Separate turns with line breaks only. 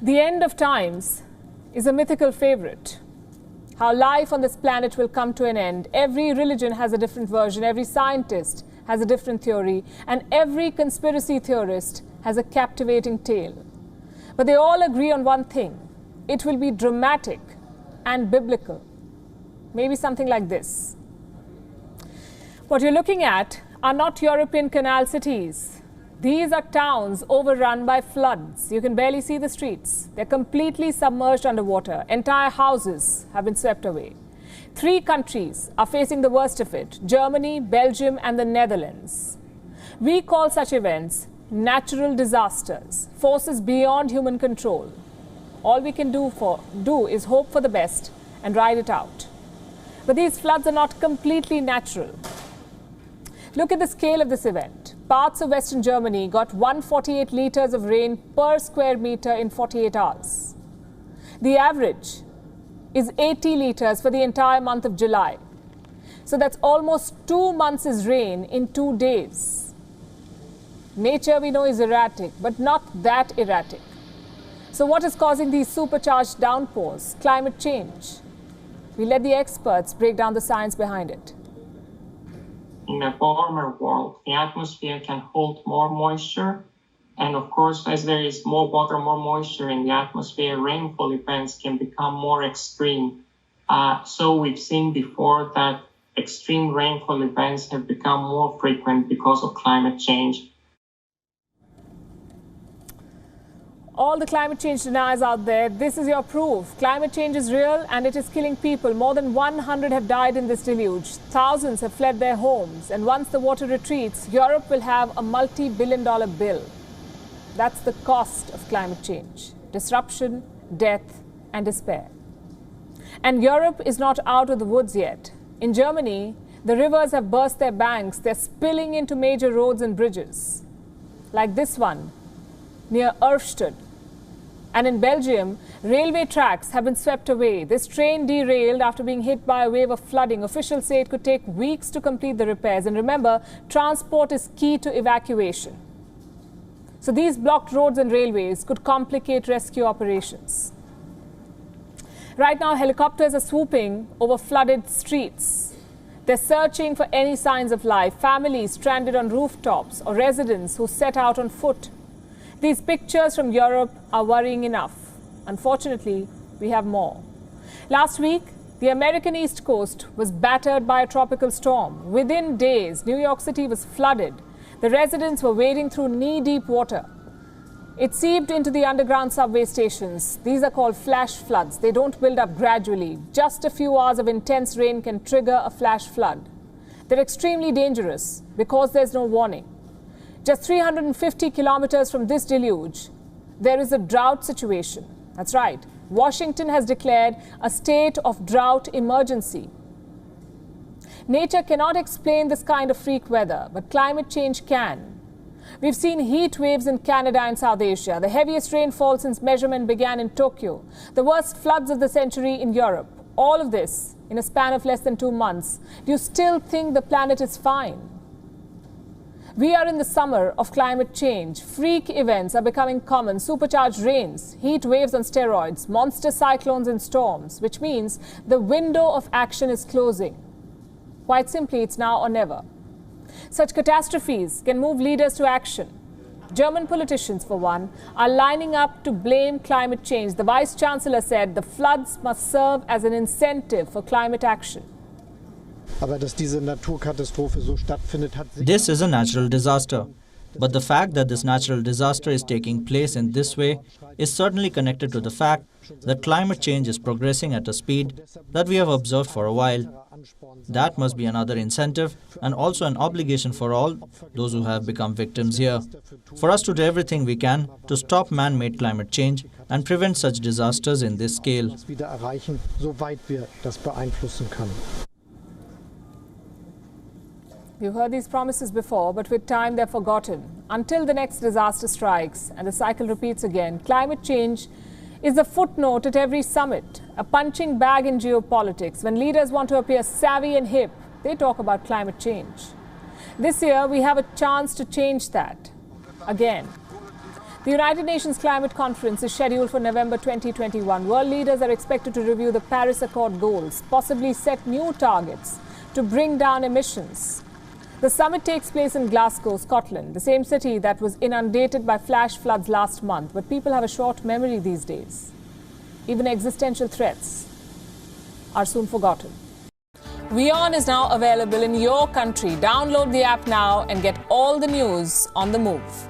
The end of times is a mythical favorite. How life on this planet will come to an end. Every religion has a different version, every scientist has a different theory, and every conspiracy theorist has a captivating tale. But they all agree on one thing: it will be dramatic and biblical. Maybe something like this. What you're looking at are not European canal cities. These are towns overrun by floods. You can barely see the streets. They're completely submerged underwater. Entire houses have been swept away. 3 countries are facing the worst of it: Germany, Belgium, and the Netherlands. We call such events natural disasters, forces beyond human control. All we can do is hope for the best and ride it out. But these floods are not completely natural. Look at the scale of this event. Parts of Western Germany got 148 liters of rain per square meter in 48 hours. The average is 80 liters for the entire month of July. So that's almost 2 months' rain in 2 days. Nature, we know, is erratic, but not that erratic. So what is causing these supercharged downpours? Climate change. We let the experts break down the science behind it.
In a warmer world, the atmosphere can hold more moisture. And of course, as there is more water, more moisture in the atmosphere, rainfall events can become more extreme. So we've seen before that extreme rainfall events have become more frequent because of climate change.
All the climate change deniers out there, this is your proof. Climate change is real and it is killing people. More than 100 have died in this deluge. Thousands have fled their homes. And once the water retreats, Europe will have a multi-billion-dollar bill. That's the cost of climate change: disruption, death, and despair. And Europe is not out of the woods yet. In Germany, the rivers have burst their banks. They're spilling into major roads and bridges, like this one near Erfstadt. And in Belgium, railway tracks have been swept away. This train derailed after being hit by a wave of flooding. Officials say it could take weeks to complete the repairs. And remember, transport is key to evacuation. So these blocked roads and railways could complicate rescue operations. Right now, helicopters are swooping over flooded streets. They're searching for any signs of life. Families stranded on rooftops or residents who set out on foot. These pictures from Europe are worrying enough. Unfortunately, we have more. Last week, the American East Coast was battered by a tropical storm. Within days, New York City was flooded. The residents were wading through knee-deep water. It seeped into the underground subway stations. These are called flash floods. They don't build up gradually. Just a few hours of intense rain can trigger a flash flood. They're extremely dangerous because there's no warning. Just 350 kilometers from this deluge, there is a drought situation. That's right. Washington has declared a state of drought emergency. Nature cannot explain this kind of freak weather, but climate change can. We've seen heat waves in Canada and South Asia, the heaviest rainfall since measurement began in Tokyo, the worst floods of the century in Europe. All of this in a span of less than 2 months. Do you still think the planet is fine? We are in the summer of climate change. Freak events are becoming common: supercharged rains, heat waves on steroids, monster cyclones and storms, which means the window of action is closing. Quite simply, it's now or never. Such catastrophes can move leaders to action. German politicians, for one, are lining up to blame climate change. The Vice Chancellor said the floods must serve as an incentive for climate action.
This is a natural disaster. But the fact that this natural disaster is taking place in this way is certainly connected to the fact that climate change is progressing at a speed that we have observed for a while. That must be another incentive and also an obligation for all those who have become victims here, for us to do everything we can to stop man-made climate change and prevent such disasters in this scale.
You've heard these promises before, but with time they're forgotten. Until the next disaster strikes and the cycle repeats again, climate change is a footnote at every summit, a punching bag in geopolitics. When leaders want to appear savvy and hip, they talk about climate change. This year, we have a chance to change that again. The United Nations Climate Conference is scheduled for November 2021. World leaders are expected to review the Paris Accord goals, possibly set new targets to bring down emissions. The summit takes place in Glasgow, Scotland, the same city that was inundated by flash floods last month. But people have a short memory these days. Even existential threats are soon forgotten. WION is now available in your country. Download the app now and get all the news on the move.